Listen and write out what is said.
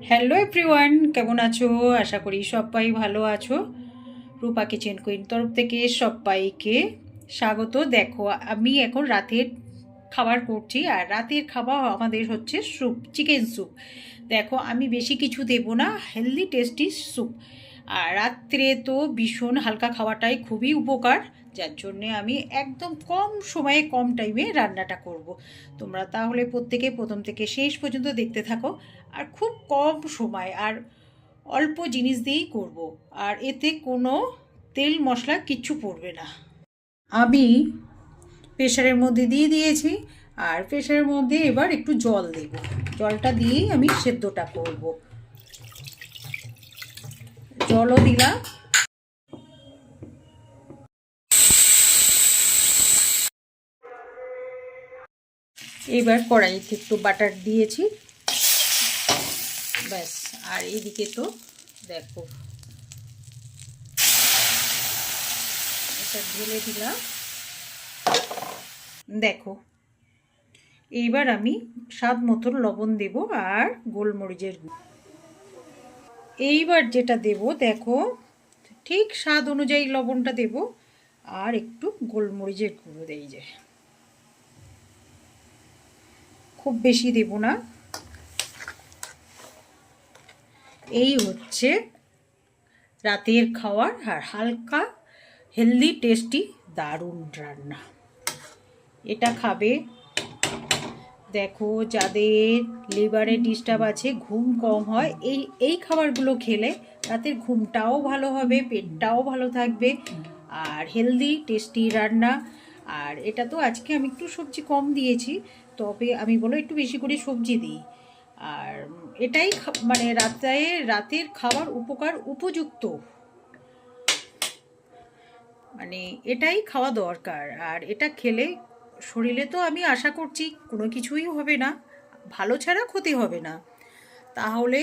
Hello everyone, কেমন আছো? আশা করি সবাই ভালো আছো। রূপা কিচেন কুইন তরফ থেকে সবাইকে স্বাগত। দেখো, আমি এখন রাতের খাবার করছি, আর রাতের খাবার আমাদের হচ্ছে স্যুপ, চিকেন স্যুপ। দেখো, আমি বেশি কিছু দেবো না, হেলদি টেস্টি স্যুপ। আর রাত্রে তো ভীষণ হালকা খাওয়াটাই খুবই উপকার, যার জন্যে আমি একদম কম সময়ে কম টাইমে রান্নাটা করব। তোমরা তাহলে প্রত্যেকে প্রথম থেকে শেষ পর্যন্ত দেখতে থাকো। আর খুব কম সময় আর অল্প জিনিস দিয়েই করব, আর এতে কোনো তেল মশলা কিচ্ছু পড়বে না। আমি প্রেশারের মধ্যে দিয়ে দিয়েছি, আর প্রেশারের মধ্যে এবার একটু জল দেব। জলটা দিয়েই আমি সেদ্ধটা করব। জলও দিলাম। এবার কড়াইতে একটু বাটার দিয়েছি, ব্যাস। আর এইদিকে তো দেখো, এটা ঢেলে দিলাম। দেখো, এইবার আমি স্বাদ মতন লবণ দেব আর গোলমরিচের গুঁড়ো। এইবার যেটা দেব, দেখো, ঠিক স্বাদ অনুযায়ী লবণটা দেব, আর একটু গোলমরিচের গুঁড়ো দেই, যে খুব বেশি দেব না। এই হচ্ছে রাতের খাওয়ার, আর হালকা হেলদি টেস্টি দারুণ রান্না। এটা খাবে, দেখো, যাদের লিভারে ডিস্টার্ব আছে, ঘুম কম হয়, এই খাবারগুলো খেলে রাতের ঘুমটাও ভালো হবে, পেটটাও ভালো থাকবে, আর হেলদি টেস্টি রান্না। আর এটা তো আজকে আমি একটু সবজি কম দিয়েছি, তবে আমি বলো একটু বেশি করে সবজি দিই। আর এটাই মানে রাতের খাবার উপকার উপযুক্ত, মানে এটাই খাওয়া দরকার। আর এটা খেলে শরীরে তো আমি আশা করছি কোনো কিছুই হবে না, ভালো ছাড়া ক্ষতি হবে না। তাহলে